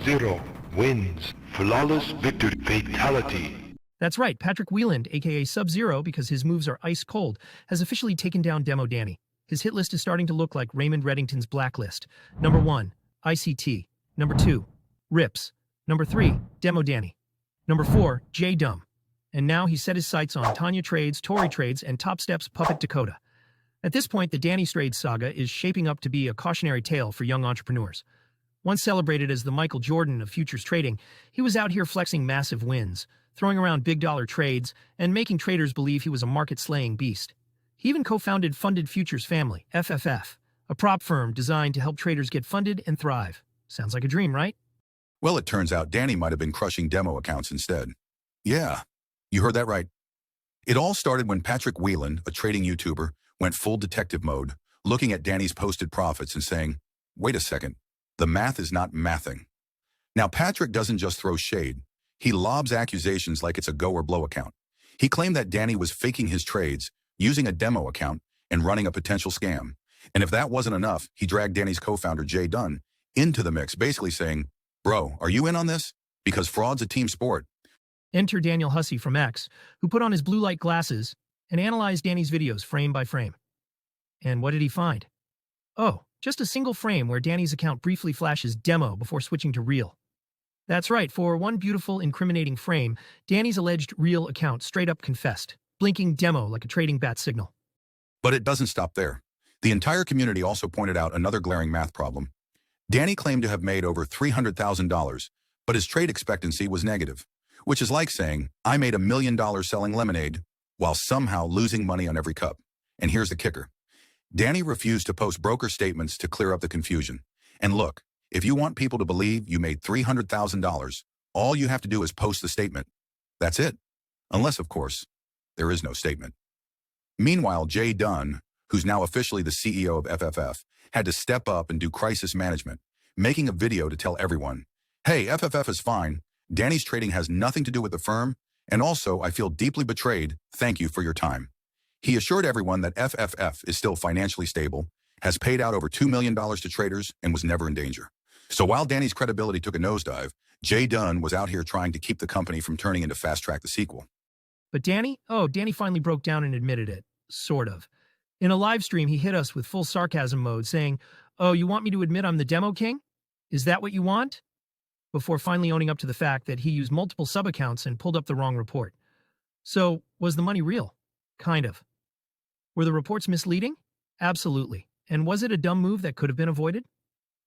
Sub-Zero wins. Flawless victory. Fatality. That's right, Patrick Wieland, aka Sub-Zero, because his moves are ice cold, has officially taken down Demo Danny. His hit list is starting to look like Raymond Reddington's blacklist. Number 1, ICT. Number 2, Rips. Number 3, Demo Danny. Number 4, J Dumb. And now he's set his sights on Tanya Trades, Tory Trades, and Topstep's Puppet Dakota. At this point, the Dannystrades saga is shaping up to be a cautionary tale for young entrepreneurs. Once celebrated as the Michael Jordan of futures trading, he was out here flexing massive wins, throwing around big-dollar trades, and making traders believe he was a market-slaying beast. He even co-founded Funded Futures Family, FFF, a prop firm designed to help traders get funded and thrive. Sounds like a dream, right? Well, it turns out Danny might have been crushing demo accounts instead. Yeah, you heard that right. It all started when Patrick Wieland, a trading YouTuber, went full detective mode, looking at Danny's posted profits and saying, wait a second, the math is not mathing. Now, Patrick doesn't just throw shade. He lobs accusations like it's a go or blow account. He claimed that Danny was faking his trades, using a demo account, and running a potential scam. And if that wasn't enough, he dragged Danny's co-founder, Jay Dunn, into the mix, basically saying, bro, are you in on this? Because fraud's a team sport. Enter Daniel Hussey from X, who put on his blue light glasses and analyzed Danny's videos frame by frame. And what did he find? Oh, just a single frame where Danny's account briefly flashes demo before switching to real. That's right, for one beautiful, incriminating frame, Danny's alleged real account straight up confessed, blinking demo like a trading bat signal. But it doesn't stop there. The entire community also pointed out another glaring math problem. Danny claimed to have made over $300,000, but his trade expectancy was negative, which is like saying, I made $1 million selling lemonade while somehow losing money on every cup. And here's the kicker. Danny refused to post broker statements to clear up the confusion. And look, if you want people to believe you made $300,000, all you have to do is post the statement. That's it. Unless, of course, there is no statement. Meanwhile, Jay Dunn, who's now officially the CEO of FFF, had to step up and do crisis management, making a video to tell everyone, hey, FFF is fine. Danny's trading has nothing to do with the firm. And also, I feel deeply betrayed. Thank you for your time. He assured everyone that FFF is still financially stable, has paid out over $2 million to traders, and was never in danger. So while Danny's credibility took a nosedive, Jay Dunn was out here trying to keep the company from turning into Fast Track the sequel. But Danny? Oh, Danny finally broke down and admitted it. Sort of. In a live stream, he hit us with full sarcasm mode, saying, oh, you want me to admit I'm the demo king? Is that what you want? Before finally owning up to the fact that he used multiple sub-accounts and pulled up the wrong report. So, was the money real? Kind of. Were the reports misleading? Absolutely. And was it a dumb move that could have been avoided?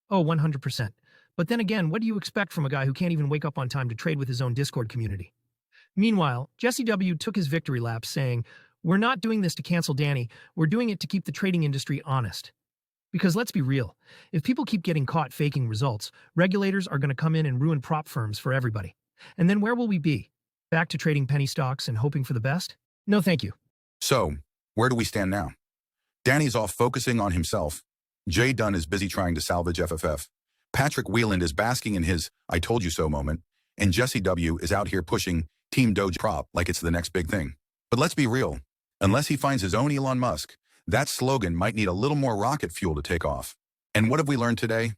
Oh, 100%. But then again, what do you expect from a guy who can't even wake up on time to trade with his own Discord community? Meanwhile, Jesse W. took his victory lap, saying, we're not doing this to cancel Danny, we're doing it to keep the trading industry honest. Because let's be real, if people keep getting caught faking results, regulators are going to come in and ruin prop firms for everybody. And then where will we be? Back to trading penny stocks and hoping for the best? No, thank you. So, where do we stand now? Danny's off focusing on himself. Jay Dunn is busy trying to salvage FFF. Patrick Wieland is basking in his I told you so moment. And Jesse W. is out here pushing Team Doge prop like it's the next big thing. But let's be real. Unless he finds his own Elon Musk, that slogan might need a little more rocket fuel to take off. And what have we learned today?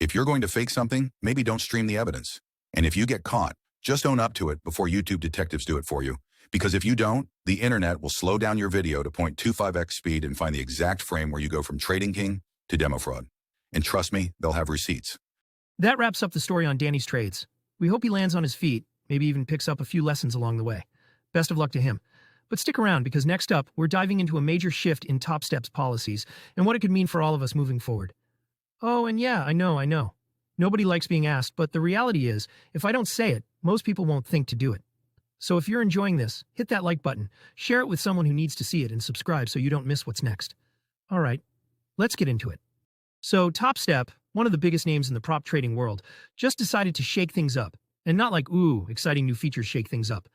If you're going to fake something, maybe don't stream the evidence. And if you get caught, just own up to it before YouTube detectives do it for you. Because if you don't, the internet will slow down your video to 0.25x speed and find the exact frame where you go from trading king to demo fraud. And trust me, they'll have receipts. That wraps up the story on Danny's trades. We hope he lands on his feet, maybe even picks up a few lessons along the way. Best of luck to him. But stick around, because next up, we're diving into a major shift in Topstep's policies and what it could mean for all of us moving forward. Oh, and yeah, I know. Nobody likes being asked, but the reality is, if I don't say it, most people won't think to do it. So if you're enjoying this, hit that like button, share it with someone who needs to see it, and subscribe so you don't miss what's next. All right, let's get into it. So Topstep, one of the biggest names in the prop trading world, just decided to shake things up. And not like, ooh, exciting new features shake things up.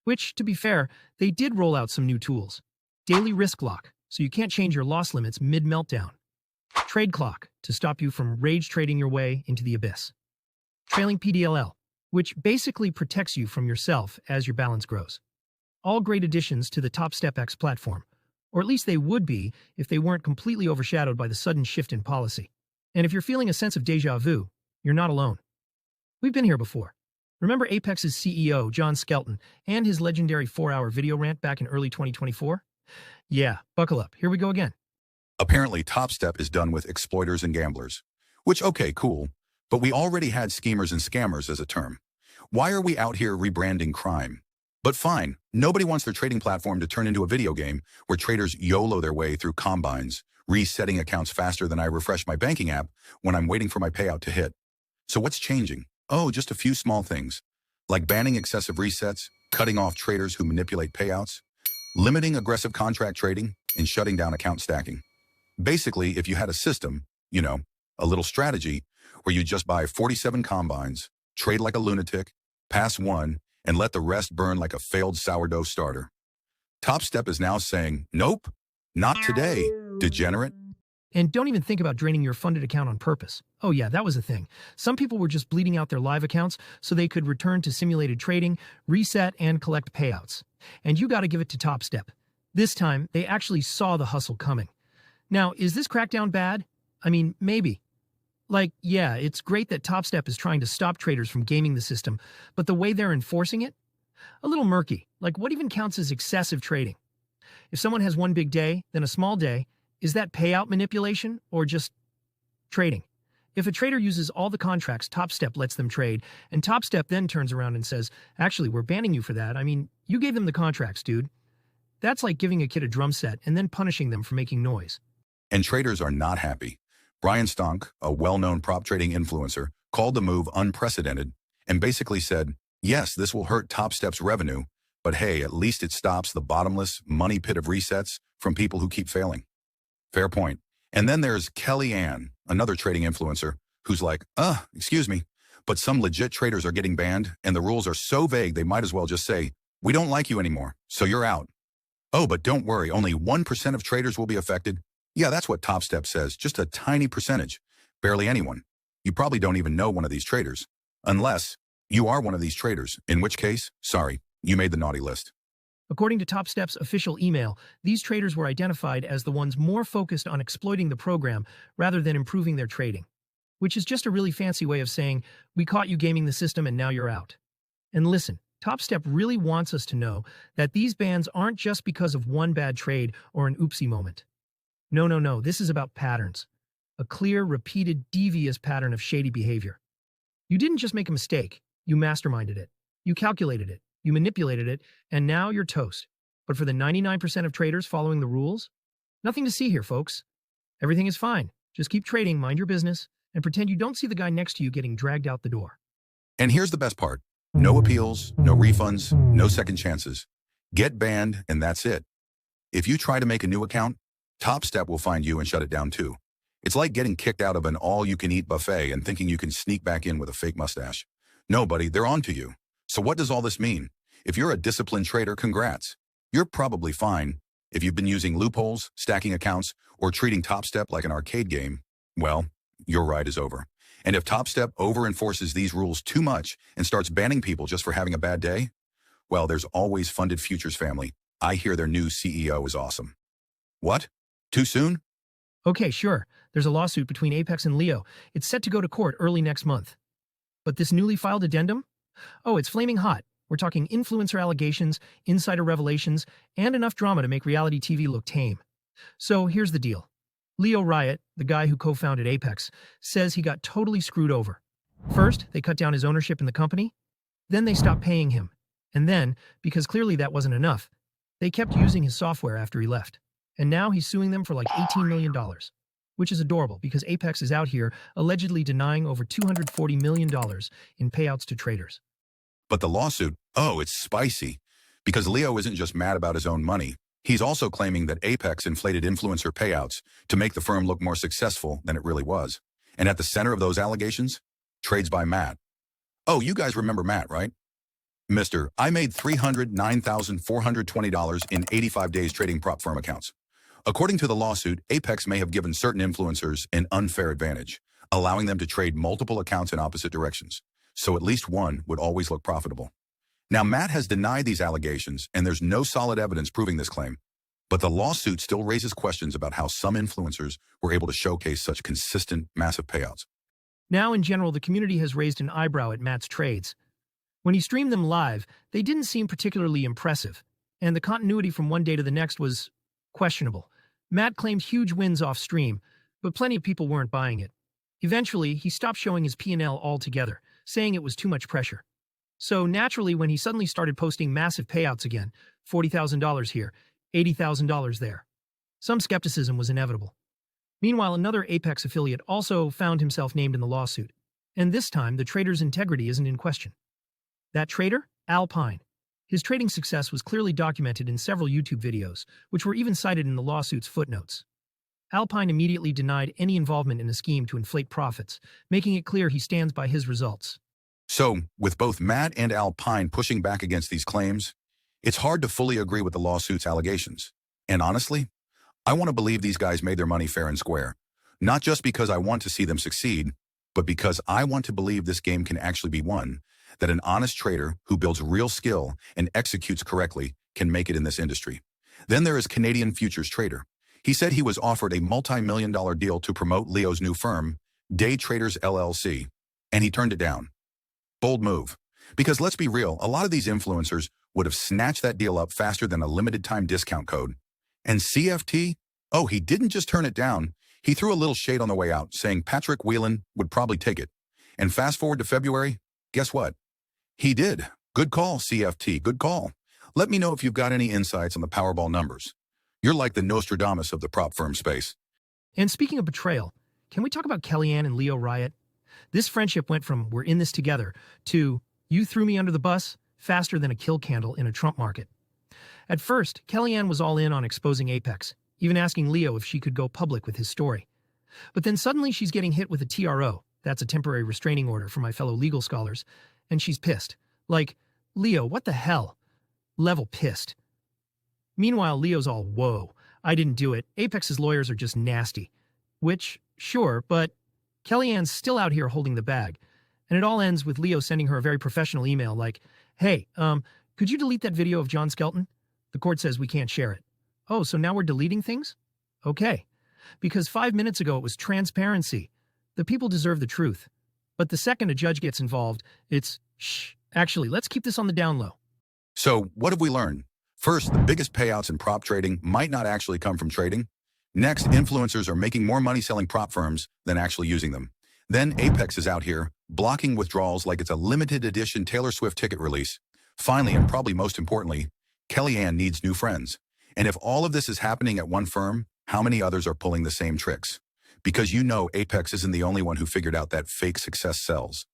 Which, to be fair, they did roll out some new tools. Daily risk lock, so you can't change your loss limits mid-meltdown. Trade clock, to stop you from rage trading your way into the abyss. Trailing PDLL, which basically protects you from yourself as your balance grows. All great additions to the Topstep X platform, or at least they would be if they weren't completely overshadowed by the sudden shift in policy. And if you're feeling a sense of déjà vu, you're not alone. We've been here before. Remember Apex's CEO, John Skelton, and his legendary 4-hour video rant back in early 2024? Yeah, buckle up. Here we go again. Apparently, Topstep is done with exploiters and gamblers. Which, okay, cool. But we already had schemers and scammers as a term. Why are we out here rebranding crime? But fine, nobody wants their trading platform to turn into a video game where traders YOLO their way through combines, resetting accounts faster than I refresh my banking app when I'm waiting for my payout to hit. So what's changing? Oh, just a few small things, like banning excessive resets, cutting off traders who manipulate payouts, limiting aggressive contract trading, and shutting down account stacking. Basically, if you had a system, a little strategy, where you just buy 47 combines, trade like a lunatic, pass one, and let the rest burn like a failed sourdough starter. Topstep is now saying, nope, not today, degenerate. And don't even think about draining your funded account on purpose. Oh yeah, that was a thing. Some people were just bleeding out their live accounts so they could return to simulated trading, reset, and collect payouts. And you gotta give it to Topstep. This time, they actually saw the hustle coming. Now, is this crackdown bad? I mean, maybe. Yeah, it's great that Topstep is trying to stop traders from gaming the system, but the way they're enforcing it? A little murky. What even counts as excessive trading? If someone has one big day, then a small day, is that payout manipulation or just trading? If a trader uses all the contracts Topstep lets them trade, and Topstep then turns around and says, actually, we're banning you for that. I mean, you gave them the contracts, dude. That's like giving a kid a drum set and then punishing them for making noise. And traders are not happy. Brian Stonk, a well-known prop trading influencer, called the move unprecedented and basically said, yes, this will hurt Topstep's revenue, but hey, at least it stops the bottomless money pit of resets from people who keep failing. Fair point. And then there's Kelly Ann, another trading influencer, who's like, excuse me, but some legit traders are getting banned, and the rules are so vague they might as well just say, we don't like you anymore, so you're out. Oh, but don't worry, only 1% of traders will be affected. Yeah, that's what Topstep says, just a tiny percentage. Barely anyone. You probably don't even know one of these traders. Unless you are one of these traders, in which case, sorry, you made the naughty list. According to Topstep's official email, these traders were identified as the ones more focused on exploiting the program rather than improving their trading, which is just a really fancy way of saying, we caught you gaming the system and now you're out. And listen, Topstep really wants us to know that these bans aren't just because of one bad trade or an oopsie moment. No, this is about patterns. A clear, repeated, devious pattern of shady behavior. You didn't just make a mistake, you masterminded it. You calculated it. You manipulated it, and now you're toast. But for the 99% of traders following the rules, nothing to see here, folks. Everything is fine. Just keep trading, mind your business, and pretend you don't see the guy next to you getting dragged out the door. And here's the best part. No appeals, no refunds, no second chances. Get banned, and that's it. If you try to make a new account, Topstep will find you and shut it down too. It's like getting kicked out of an all-you-can-eat buffet and thinking you can sneak back in with a fake mustache. No, buddy, they're on to you. So what does all this mean? If you're a disciplined trader, congrats. You're probably fine. If you've been using loopholes, stacking accounts, or treating Topstep like an arcade game, well, your ride is over. And if Topstep over-enforces these rules too much and starts banning people just for having a bad day, well, there's always Funded Futures family. I hear their new CEO is awesome. What? Too soon? Okay, sure. There's a lawsuit between Apex and Leo. It's set to go to court early next month. But this newly filed addendum? Oh, it's flaming hot. We're talking influencer allegations, insider revelations, and enough drama to make reality TV look tame. So here's the deal. Leo Riot, the guy who co-founded Apex, says he got totally screwed over. First, they cut down his ownership in the company. Then they stopped paying him. And then, because clearly that wasn't enough, they kept using his software after he left. And now he's suing them for like $18 million, which is adorable because Apex is out here allegedly denying over $240 million in payouts to traders. But the lawsuit, oh, it's spicy. Because Leo isn't just mad about his own money. He's also claiming that Apex inflated influencer payouts to make the firm look more successful than it really was. And at the center of those allegations, trades by Matt. Oh, you guys remember Matt, right? Mister, I made $309,420 in 85 days trading prop firm accounts. According to the lawsuit, Apex may have given certain influencers an unfair advantage, allowing them to trade multiple accounts in opposite directions. So at least one would always look profitable. Now, Matt has denied these allegations, and there's no solid evidence proving this claim. But the lawsuit still raises questions about how some influencers were able to showcase such consistent, massive payouts. Now, in general, the community has raised an eyebrow at Matt's trades. When he streamed them live, they didn't seem particularly impressive, and the continuity from one day to the next was questionable. Matt claimed huge wins off stream, but plenty of people weren't buying it. Eventually, he stopped showing his P&L altogether, saying it was too much pressure. So naturally, when he suddenly started posting massive payouts again, $40,000 here, $80,000 there, some skepticism was inevitable. Meanwhile, another Apex affiliate also found himself named in the lawsuit, and this time the trader's integrity isn't in question. That trader? Alpine. His trading success was clearly documented in several YouTube videos, which were even cited in the lawsuit's footnotes. Alpine immediately denied any involvement in a scheme to inflate profits, making it clear he stands by his results. So, with both Matt and Alpine pushing back against these claims, it's hard to fully agree with the lawsuit's allegations. And honestly, I want to believe these guys made their money fair and square. Not just because I want to see them succeed, but because I want to believe this game can actually be won, that an honest trader who builds real skill and executes correctly can make it in this industry. Then there is Canadian futures trader. He said he was offered a multi-million-dollar deal to promote Leo's new firm, Day Traders LLC, and he turned it down. Bold move. Because let's be real, a lot of these influencers would have snatched that deal up faster than a limited-time discount code. And CFT? Oh, he didn't just turn it down. He threw a little shade on the way out, saying Patrick Wieland would probably take it. And fast forward to February, guess what? He did. Good call, CFT. Good call. Let me know if you've got any insights on the Powerball numbers. You're like the Nostradamus of the prop firm space. And speaking of betrayal, can we talk about Kellyanne and Leo Riot? This friendship went from "we're in this together" to "you threw me under the bus" faster than a kill candle in a Trump market. At first, Kellyanne was all in on exposing Apex, even asking Leo if she could go public with his story. But then suddenly she's getting hit with a TRO, that's a temporary restraining order for my fellow legal scholars, and she's pissed. Like, Leo, what the hell? Level pissed. Meanwhile, Leo's all, whoa, I didn't do it. Apex's lawyers are just nasty. Which, sure, but Kellyanne's still out here holding the bag. And it all ends with Leo sending her a very professional email like, hey, could you delete that video of John Skelton? The court says we can't share it. Oh, so now we're deleting things? Okay. Because 5 minutes ago it was transparency. The people deserve the truth. But the second a judge gets involved, it's, shh, actually, let's keep this on the down low. So, what have we learned? First, the biggest payouts in prop trading might not actually come from trading. Next, influencers are making more money selling prop firms than actually using them. Then Apex is out here, blocking withdrawals like it's a limited edition Taylor Swift ticket release. Finally, and probably most importantly, Kellyanne needs new friends. And if all of this is happening at one firm, how many others are pulling the same tricks? Because you know Apex isn't the only one who figured out that fake success sells.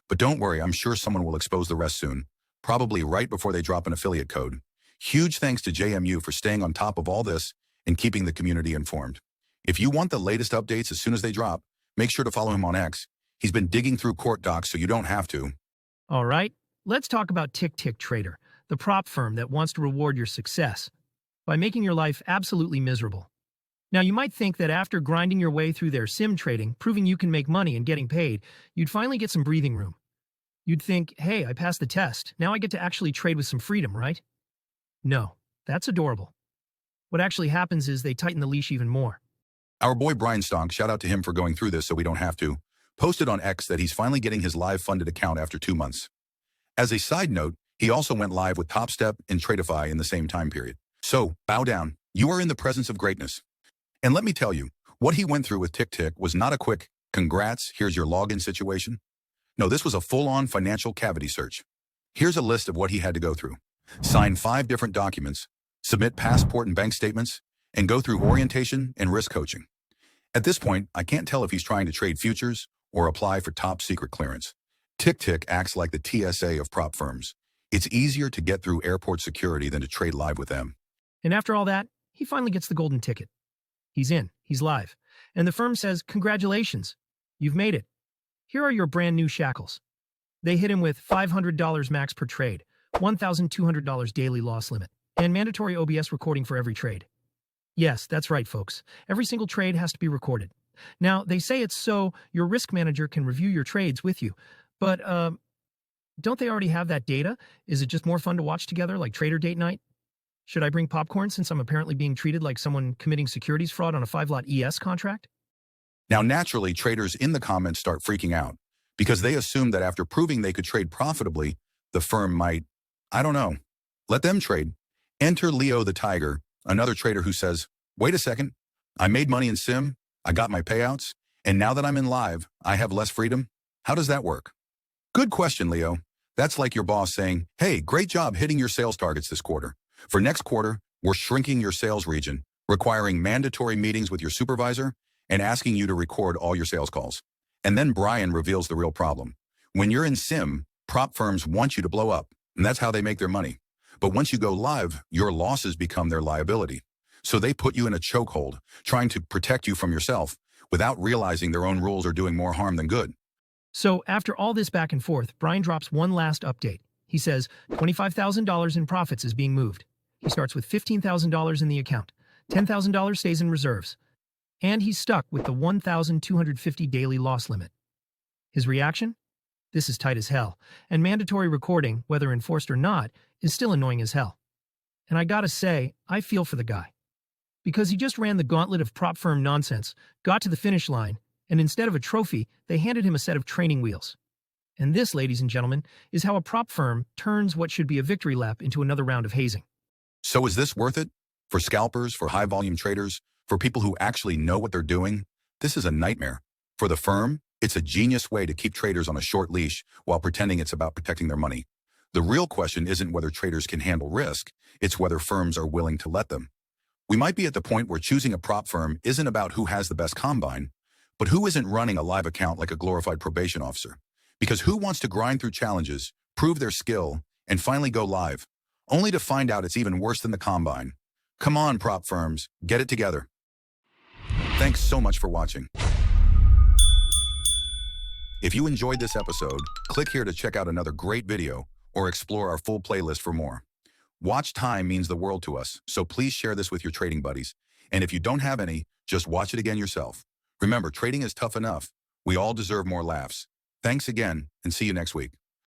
But don't worry, I'm sure someone will expose the rest soon, probably right before they drop an affiliate code. Huge thanks to JMU for staying on top of all this and keeping the community informed. If you want the latest updates as soon as they drop, make sure to follow him on X. He's been digging through court docs so you don't have to. All right, let's talk about TickTick Trader, the prop firm that wants to reward your success by making your life absolutely miserable. Now, you might think that after grinding your way through their sim trading, proving you can make money and getting paid, you'd finally get some breathing room. You'd think, hey, I passed the test. Now I get to actually trade with some freedom, right? No, that's adorable. What actually happens is they tighten the leash even more. Our boy Brian Stonk, shout out to him for going through this so we don't have to, posted on X that he's finally getting his live funded account after 2 months. As a side note, he also went live with Topstep and Tradeify in the same time period. So, bow down. You are in the presence of greatness. And let me tell you, what he went through with TickTick was not a quick, congrats, here's your login situation. No, this was a full-on financial cavity search. Here's a list of what he had to go through. Sign 5 different documents, submit passport and bank statements, and go through orientation and risk coaching. At this point, I can't tell if he's trying to trade futures or apply for top secret clearance. TickTick acts like the TSA of prop firms. It's easier to get through airport security than to trade live with them. And after all that, he finally gets the golden ticket. He's in, he's live. And the firm says, congratulations, you've made it. Here are your brand new shackles. They hit him with $500 max per trade, $1,200 daily loss limit, and mandatory OBS recording for every trade. Yes, that's right, folks. Every single trade has to be recorded. Now, they say it's so your risk manager can review your trades with you. But, don't they already have that data? Is it just more fun to watch together like trader date night? Should I bring popcorn since I'm apparently being treated like someone committing securities fraud on a 5-lot ES contract? Now, naturally, traders in the comments start freaking out because they assume that after proving they could trade profitably, the firm might, I don't know, let them trade. Enter Leo the Tiger, another trader who says, wait a second, I made money in sim, I got my payouts, and now that I'm in live, I have less freedom? How does that work? Good question, Leo. That's like your boss saying, hey, great job hitting your sales targets this quarter. For next quarter, we're shrinking your sales region, requiring mandatory meetings with your supervisor and asking you to record all your sales calls. And then Brian reveals the real problem. When you're in sim, prop firms want you to blow up, and that's how they make their money. But once you go live, your losses become their liability. So they put you in a chokehold, trying to protect you from yourself without realizing their own rules are doing more harm than good. So after all this back and forth, Brian drops one last update. He says $25,000 in profits is being moved. He starts with $15,000 in the account. $10,000 stays in reserves. And he's stuck with the 1,250 daily loss limit. His reaction? This is tight as hell, and mandatory recording, whether enforced or not, is still annoying as hell. And I gotta say, I feel for the guy. Because he just ran the gauntlet of prop firm nonsense, got to the finish line, and instead of a trophy, they handed him a set of training wheels. And this, ladies and gentlemen, is how a prop firm turns what should be a victory lap into another round of hazing. So is this worth it? For scalpers, for high-volume traders, for people who actually know what they're doing? This is a nightmare. For the firm, it's a genius way to keep traders on a short leash while pretending it's about protecting their money. The real question isn't whether traders can handle risk, it's whether firms are willing to let them. We might be at the point where choosing a prop firm isn't about who has the best combine, but who isn't running a live account like a glorified probation officer. Because who wants to grind through challenges, prove their skill, and finally go live, only to find out it's even worse than the combine? Come on, prop firms, get it together. Thanks so much for watching. If you enjoyed this episode, click here to check out another great video or explore our full playlist for more. Watch time means the world to us, so please share this with your trading buddies. And if you don't have any, just watch it again yourself. Remember, trading is tough enough. We all deserve more laughs. Thanks again, and see you next week.